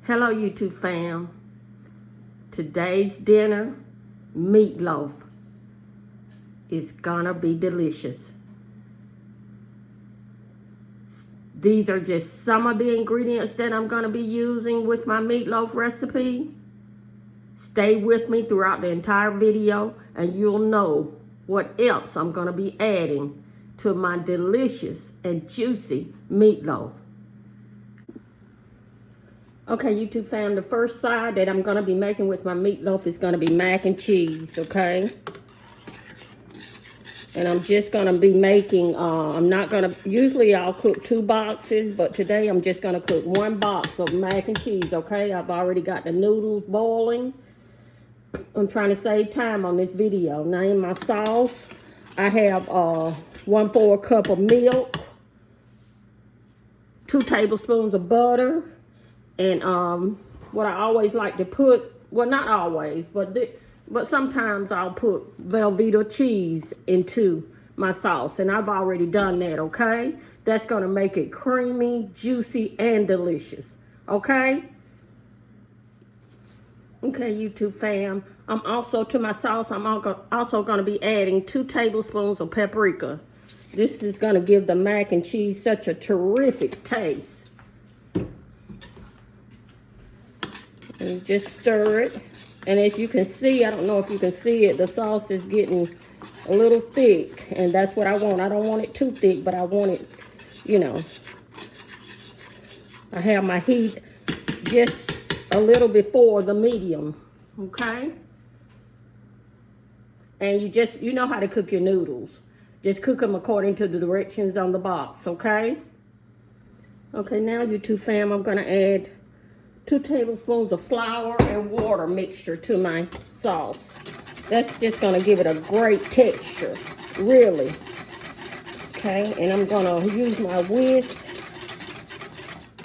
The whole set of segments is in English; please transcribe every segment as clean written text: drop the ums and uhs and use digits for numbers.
Hello YouTube fam. Today's dinner, meatloaf, is gonna be delicious. These are just some of the ingredients that I'm gonna be using with my meatloaf recipe. Stay with me throughout the entire video and you'll know what else I'm gonna be adding to my delicious and juicy meatloaf. Okay, YouTube fam, the first side that I'm going to be making with my meatloaf is going to be mac and cheese, okay? And I'm just going to be making, I'm not going to, usually I'll cook 2 boxes, but today I'm just going to cook 1 box of mac and cheese, okay? I've already got the noodles boiling. I'm trying to save time on this video. Now in my sauce, I have 1/4 cup of milk, 2 tablespoons of butter, and what I always like to put, well, not always, but sometimes I'll put Velveeta cheese into my sauce, and I've already done that, okay? That's gonna make it creamy, juicy, and delicious, okay? Okay, YouTube fam, I'm also, to my sauce, I'm also gonna be adding 2 tablespoons of paprika. This is gonna give the mac and cheese such a terrific taste. And just stir it. And as you can see, I don't know if you can see it, the sauce is getting a little thick. And that's what I want. I don't want it too thick, but I want it, you know. I have my heat just a little before the medium. Okay? And you know how to cook your noodles. Just cook them according to the directions on the box, okay? Okay, now YouTube fam, I'm going to add 2 tablespoons of flour and water mixture to my sauce. That's just going to give it a great texture, really. Okay, and I'm going to use my whisk.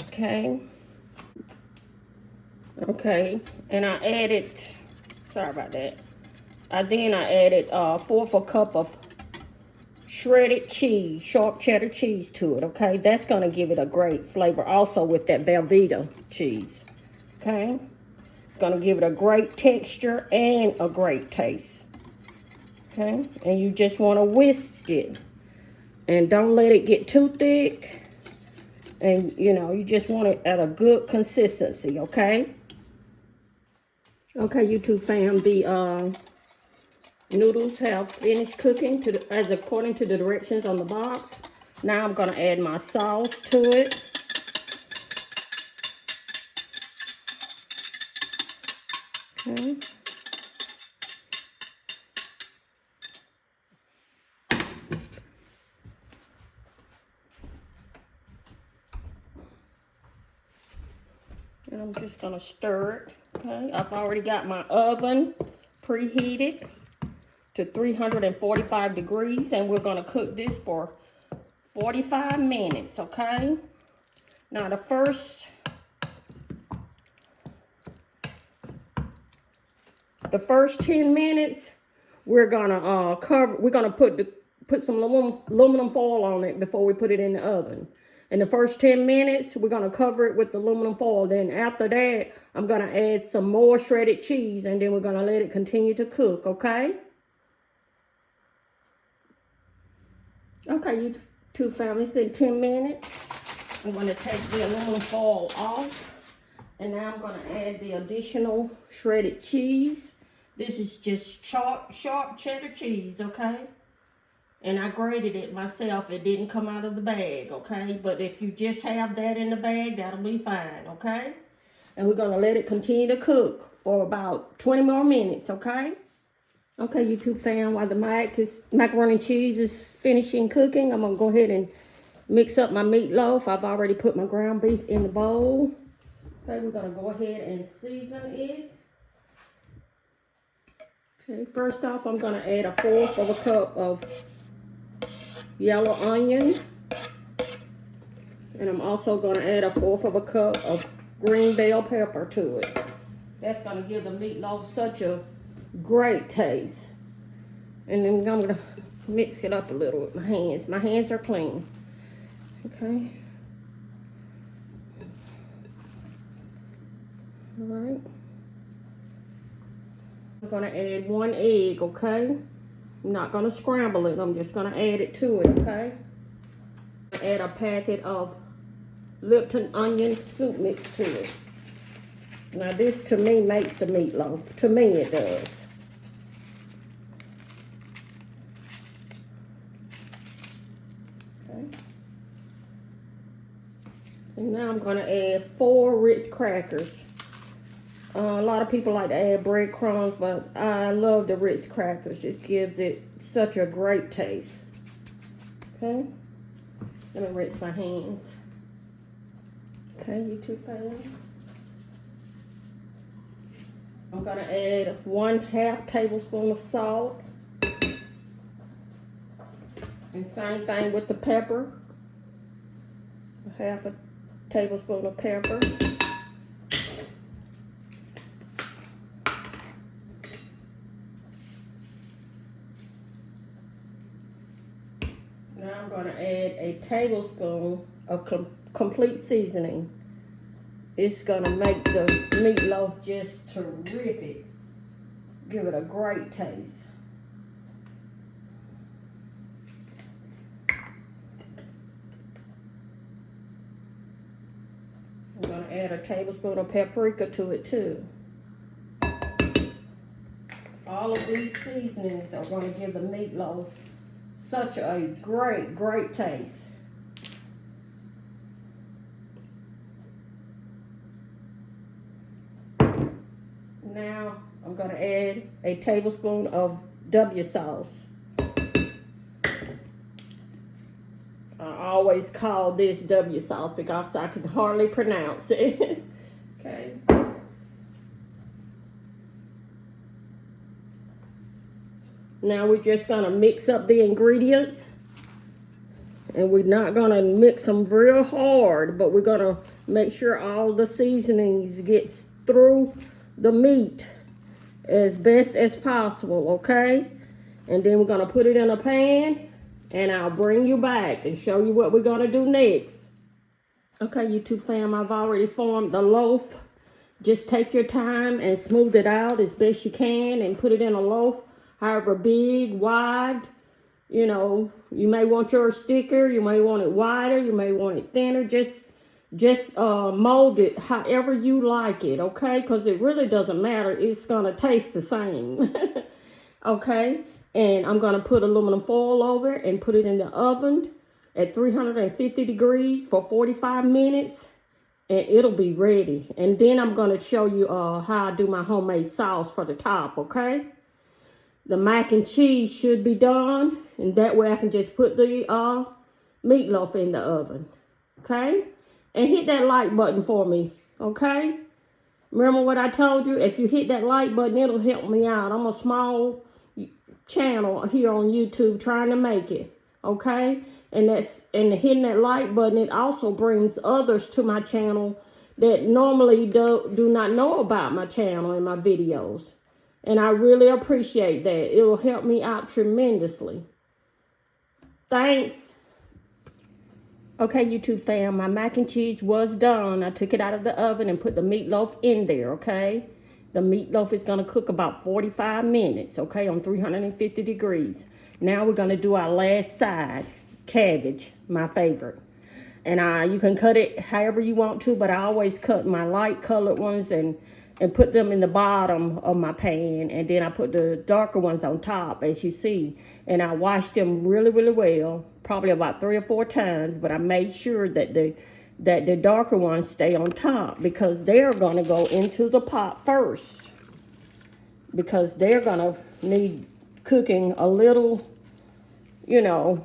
Okay. Okay, and I added, sorry about that. I added 1/4 cup of shredded cheese, sharp cheddar cheese to it, okay? That's going to give it a great flavor also with that Velveeta cheese. Okay, it's going to give it a great texture and a great taste. Okay, and you just want to whisk it. And don't let it get too thick. And, you know, you just want it at a good consistency, okay? Okay, YouTube fam, the noodles have finished cooking as according to the directions on the box. Now I'm going to add my sauce to it. Okay. And I'm just gonna stir it. Okay, I've already got my oven preheated to 345 degrees, and we're gonna cook this for 45 minutes, okay? Now the first 10 minutes, we're gonna put some aluminum foil on it before we put it in the oven. In the first 10 minutes, we're gonna cover it with the aluminum foil. Then after that, I'm gonna add some more shredded cheese, and then we're gonna let it continue to cook, okay? Okay, YouTube family, it's been 10 minutes. I'm gonna take the aluminum foil off, and now I'm gonna add the additional shredded cheese. This is just sharp cheddar cheese, okay? And I grated it myself. It didn't come out of the bag, okay? But if you just have that in the bag, that'll be fine, okay? And we're going to let it continue to cook for about 20 more minutes, okay? Okay, YouTube fam, while the macaroni and cheese is finishing cooking, I'm going to go ahead and mix up my meatloaf. I've already put my ground beef in the bowl. Okay, we're going to go ahead and season it. Okay, first off, I'm going to add 1/4 cup of yellow onion. And I'm also going to add 1/4 cup of green bell pepper to it. That's going to give the meatloaf such a great taste. And then I'm going to mix it up a little with my hands. My hands are clean. Okay. right. I'm gonna add 1 egg, okay? I'm not gonna scramble it. I'm just gonna add it to it, okay? Add a packet of Lipton onion soup mix to it. Now this to me makes the meatloaf. To me it does. Okay. And now I'm gonna add 4 Ritz crackers. A lot of people like to add breadcrumbs, but I love the Ritz crackers. It gives it such a great taste. Okay. Let me rinse my hands. Okay, you two fans. I'm gonna add 1/2 tablespoon of salt. And same thing with the pepper. 1/2 tablespoon of pepper. Now I'm gonna add a tablespoon of complete seasoning. It's gonna make the meatloaf just terrific. Give it a great taste. I'm gonna add a tablespoon of paprika to it too. All of these seasonings are gonna give the meatloaf such a great taste. Now I'm going to add a tablespoon of W sauce. I always call this W sauce because I can hardly pronounce it. Okay. Now we're just going to mix up the ingredients. And we're not going to mix them real hard, but we're going to make sure all the seasonings gets through the meat as best as possible, okay? And then we're gonna put it in a pan, and I'll bring you back and show you what we're gonna do next. Okay, YouTube fam, I've already formed the loaf. Just take your time and smooth it out as best you can and put it in a loaf, however big, wide. You know, you may want yours thicker, you may want it wider, you may want it thinner. Just mold it however you like it, okay? Because it really doesn't matter. It's going to taste the same, okay? And I'm going to put aluminum foil over it and put it in the oven at 350 degrees for 45 minutes. And it'll be ready. And then I'm going to show you how I do my homemade sauce for the top, okay? The mac and cheese should be done. And that way I can just put the meatloaf in the oven, okay? And hit that like button for me, okay? Remember what I told you? If you hit that like button, it'll help me out. I'm a small channel here on YouTube trying to make it, okay? And hitting that like button, it also brings others to my channel that normally do not know about my channel and my videos. And I really appreciate that. It will help me out tremendously. Thanks. Okay, YouTube fam, my mac and cheese was done. I took it out of the oven and put the meatloaf in there, okay? The meatloaf is going to cook about 45 minutes, okay, on 350 degrees. Now we're going to do our last side, cabbage, my favorite. And you can cut it however you want to, but I always cut my light colored ones and put them in the bottom of my pan. And then I put the darker ones on top, as you see. And I washed them really well, probably about 3 or 4 times. But I made sure that the darker ones stay on top because they're going to go into the pot first. Because they're going to need cooking a little, you know,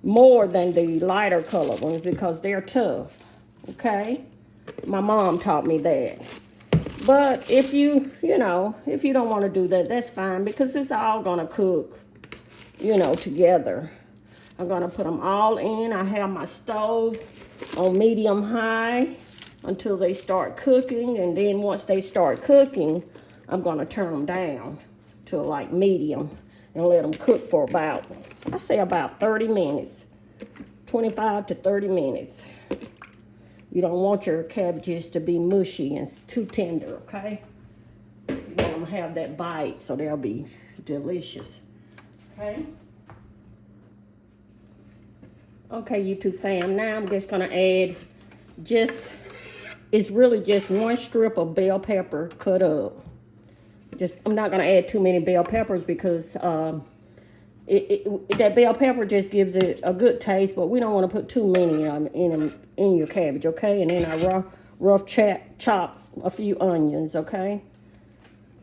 more than the lighter colored ones because they're tough, okay? My mom taught me that. But if you don't want to do that, that's fine because it's all going to cook, you know, together. I'm going to put them all in. I have my stove on medium high until they start cooking. And then once they start cooking, I'm going to turn them down to like medium and let them cook for about, I say about 30 minutes, 25 to 30 minutes. You don't want your cabbages to be mushy and too tender, okay? You want them to have that bite so they'll be delicious, okay? Okay, YouTube fam, now I'm just gonna add it's really just one strip of bell pepper cut up. I'm not gonna add too many bell peppers because that bell pepper just gives it a good taste, but we don't want to put too many in your cabbage, okay? And then I rough chop a few onions, okay?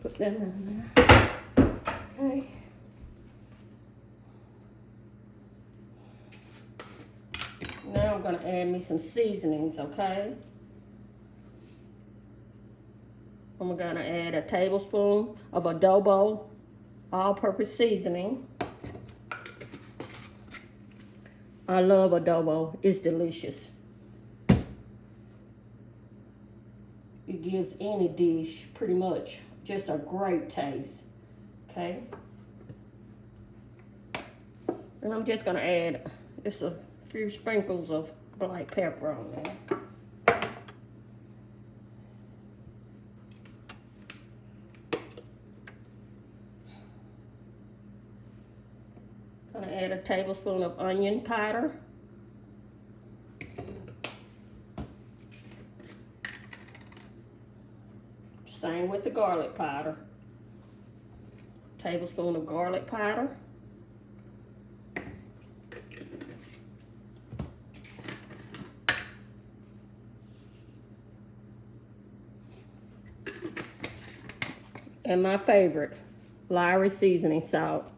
Put them in there, okay? Now I'm gonna add me some seasonings, okay? I'm gonna add a tablespoon of adobo all-purpose seasoning. I love adobo, it's delicious. It gives any dish pretty much just a great taste, okay? And I'm just gonna add just a few sprinkles of black pepper on there. Gonna add a tablespoon of onion powder. Same with the garlic powder. Tablespoon of garlic powder. And my favorite, Lowry seasoning salt.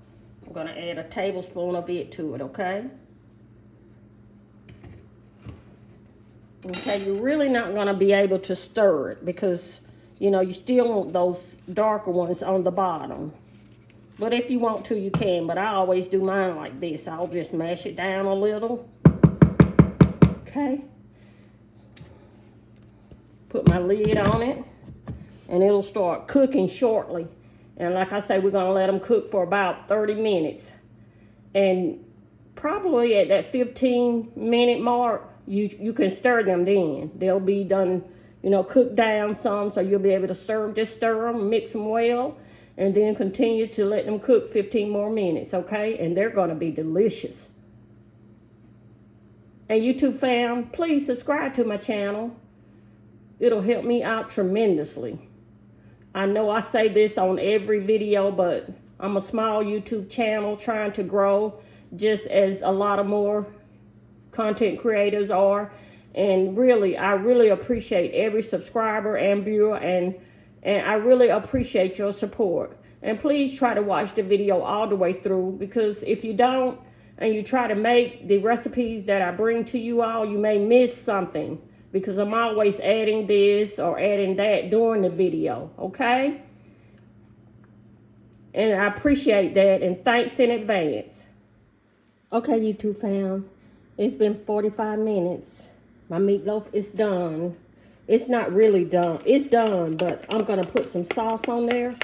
I'm gonna add a tablespoon of it to it, okay? Okay, you're really not gonna be able to stir it because, you know, you still want those darker ones on the bottom. But if you want to, you can, but I always do mine like this. I'll just mash it down a little, okay? Put my lid on it, and it'll start cooking shortly. And like I say, we're gonna let them cook for about 30 minutes. And probably at that 15-minute mark, you can stir them then. They'll be done, you know, cooked down some, so you'll be able to stir them. Just stir them, mix them well, and then continue to let them cook 15 more minutes, okay? And they're gonna be delicious. And YouTube fam, please subscribe to my channel. It'll help me out tremendously. I know I say this on every video, but I'm a small YouTube channel trying to grow just as a lot of more content creators are. And really, I really appreciate every subscriber and viewer, and I really appreciate your support. And please try to watch the video all the way through, because if you don't and you try to make the recipes that I bring to you all, you may miss something, because I'm always adding this or adding that during the video, okay? And I appreciate that, and thanks in advance. Okay, YouTube fam, it's been 45 minutes. My meatloaf is done. It's not really done. It's done, but I'm gonna put some sauce on there.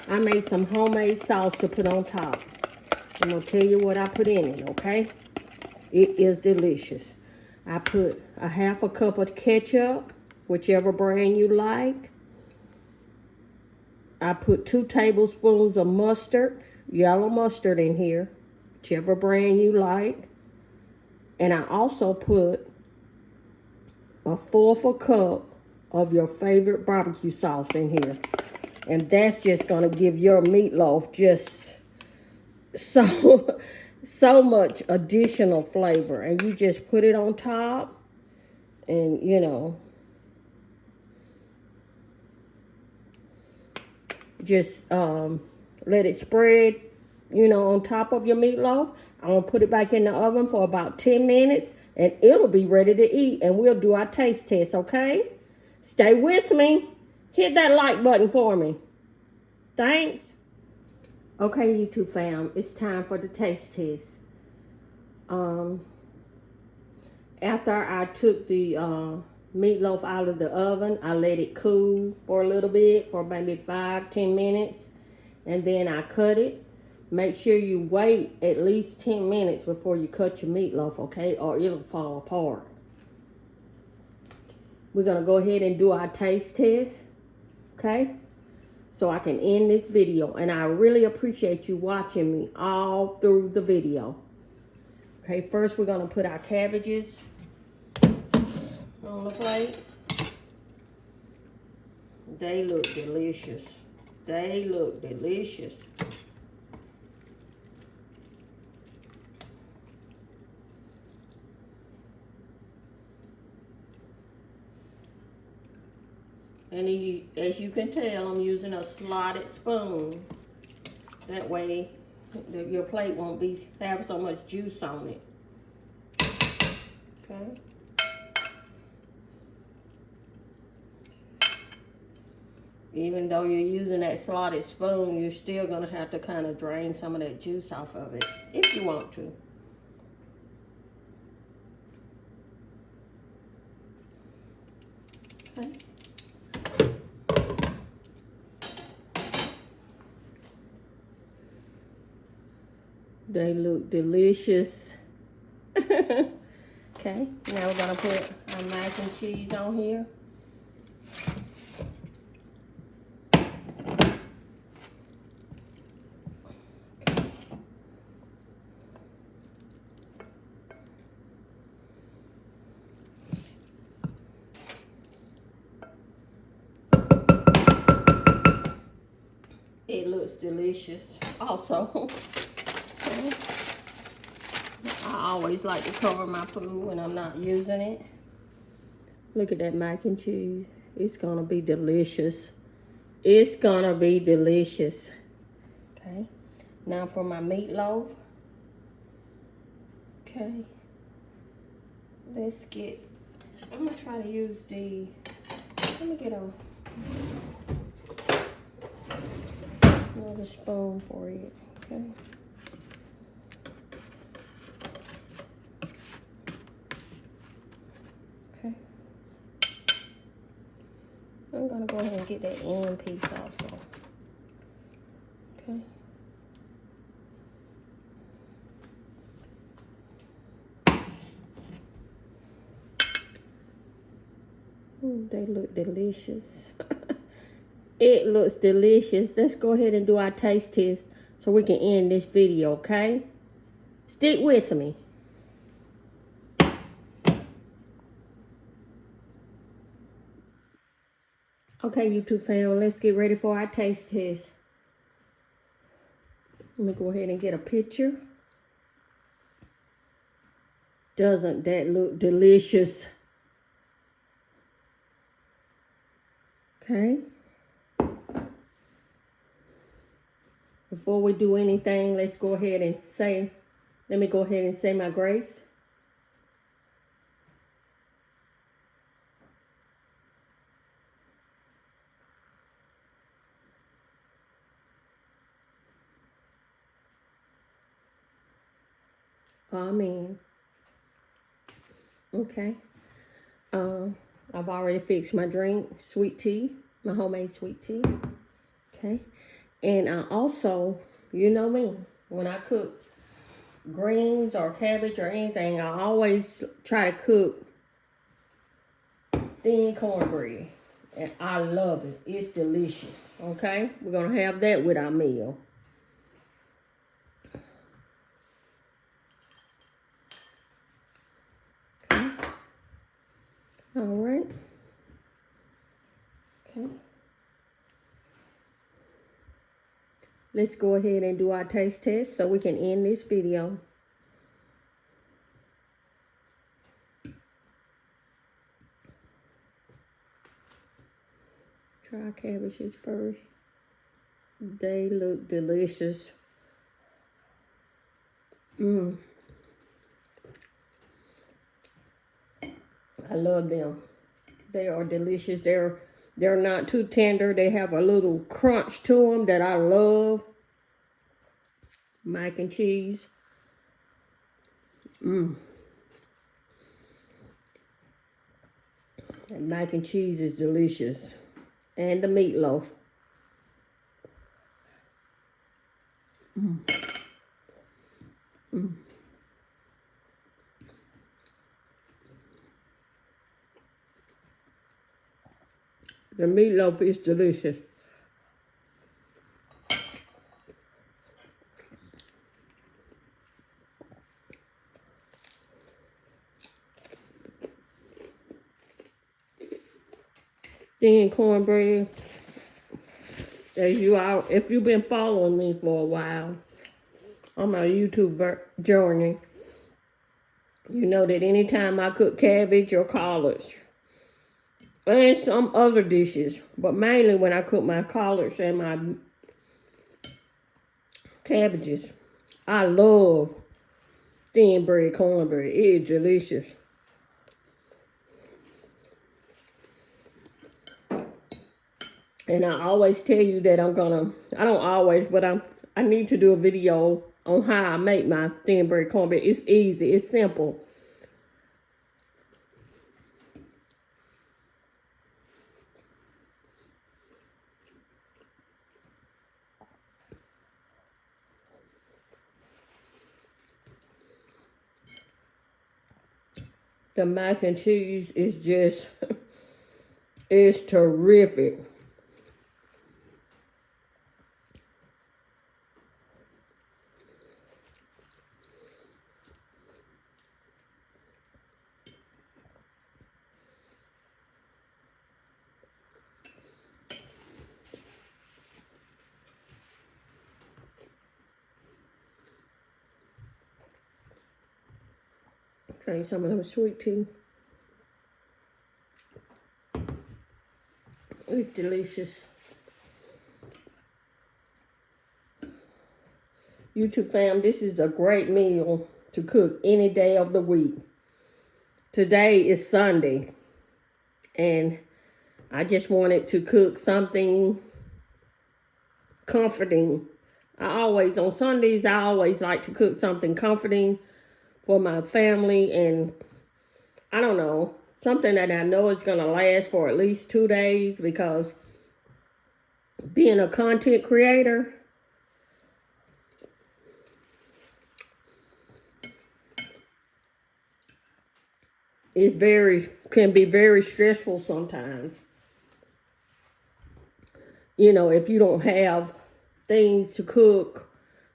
I made some homemade sauce to put on top. I'm gonna tell you what I put in it, okay? It is delicious. I put a half a cup of ketchup, whichever brand you like. I put 2 tablespoons of mustard, yellow mustard in here, whichever brand you like. And I also put a 1/4 cup of your favorite barbecue sauce in here. And that's just gonna give your meatloaf just so much additional flavor. And you just put it on top, and you know, just let it spread, you know, on top of your meatloaf. I'm gonna put it back in the oven for about 10 minutes, and it'll be ready to eat, and we'll do our taste test, okay? Stay with me. Hit that like button for me. Thanks. Okay, YouTube fam, it's time for the taste test. After I took the meatloaf out of the oven, I let it cool for a little bit, for maybe 5-10 minutes, and then I cut it. Make sure you wait at least 10 minutes before you cut your meatloaf, okay, or it'll fall apart. we're going to go ahead and do our taste test. Okay? So I can end this video. And I really appreciate you watching me all through the video. Okay, first we're going to put our cabbages on the plate. They look delicious. They look delicious. And as you can tell, I'm using a slotted spoon. That way, your plate won't have so much juice on it. Okay. Even though you're using that slotted spoon, you're still going to have to kind of drain some of that juice off of it, if you want to. Okay. They look delicious. Okay, now we're going to put our mac and cheese on here. It looks delicious also. Okay. I always like to cover my food when I'm not using it. Look at that mac and cheese. It's gonna be delicious. It's gonna be delicious. Okay. Now for my meatloaf. Okay. I'm gonna try to use let me get another spoon for it. Okay. Okay. I'm gonna go ahead and get that end piece also. Okay. Ooh, they look delicious. It looks delicious. Let's go ahead and do our taste test so we can end this video, okay? Stick with me. Okay, YouTube fam, let's get ready for our taste test. Let me go ahead and get a picture. Doesn't that look delicious? Okay. Before we do anything, let me go ahead and say my grace. Amen. Okay. I've already fixed my drink, sweet tea, my homemade sweet tea. Okay. And I also, you know me, when I cook greens or cabbage or anything, I always try to cook thin cornbread. And I love it. It's delicious. Okay? We're going to have that with our meal. Okay. All right. Okay. Let's go ahead and do our taste test so we can end this video. Try our cabbages first. They look delicious. I love them. They are delicious. They're not too tender. They have a little crunch to them that I love. Mac and cheese. And mac and cheese is delicious. And the meatloaf. The meatloaf is delicious. Thin cornbread. If you've been following me for a while on my YouTube journey, you know that anytime I cook cabbage or collards, and some other dishes, but mainly when I cook my collards and my cabbages, I love thin bread cornbread. It is delicious. And I always tell you that I don't always, but I need to do a video on how I make my thin bread cornbread. It's easy, it's simple. The mac and cheese is just, it's terrific. Try some of them sweet tea. It's delicious. YouTube fam, this is a great meal to cook any day of the week. Today is Sunday, and I just wanted to cook something comforting. On Sundays, I always like to cook something comforting for my family, and I don't know, something that I know is going to last for at least 2 days, because being a content creator, can be very stressful sometimes. You know, if you don't have things to cook.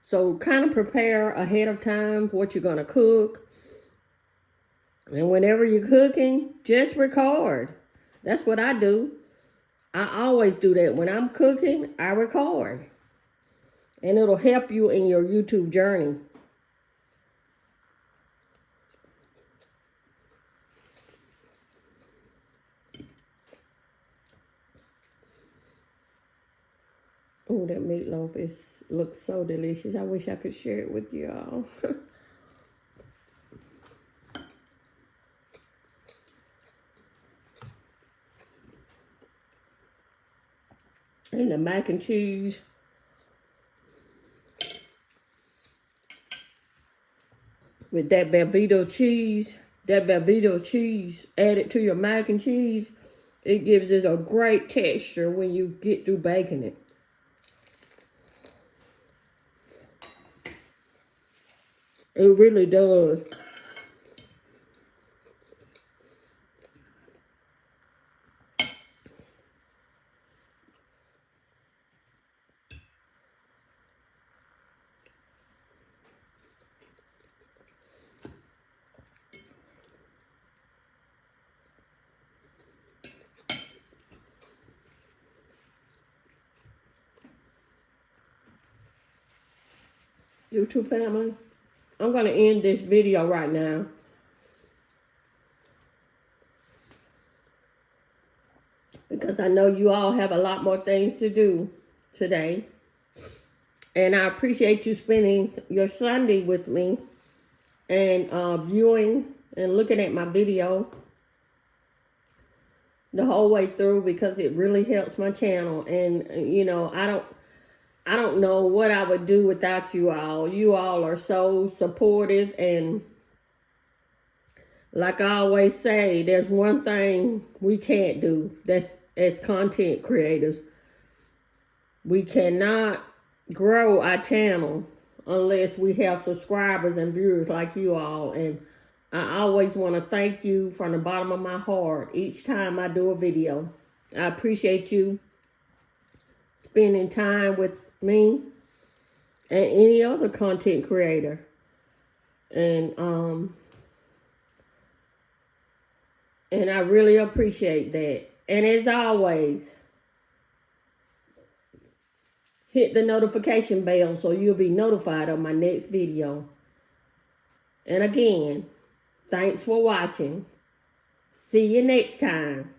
So kind of prepare ahead of time what you're going to cook. And whenever you're cooking, just record. That's what I do. I always do that. When I'm cooking, I record. And it'll help you in your YouTube journey. Oh, that meatloaf looks so delicious. I wish I could share it with y'all. And the mac and cheese. With that Velveeta cheese added to your mac and cheese, it gives it a great texture when you get through baking it. It really does. YouTube family, I'm going to end this video right now. Because I know you all have a lot more things to do today. And I appreciate you spending your Sunday with me and viewing and looking at my video the whole way through, because it really helps my channel. And, you know, I don't know what I would do without you all. You all are so supportive, and like I always say, there's one thing we can't do. That's as content creators. We cannot grow our channel unless we have subscribers and viewers like you all. And I always want to thank you from the bottom of my heart each time I do a video. I appreciate you spending time with me and any other content creator. And I really appreciate that. And as always, hit the notification bell so you'll be notified of my next video. And again, thanks for watching. See you next time.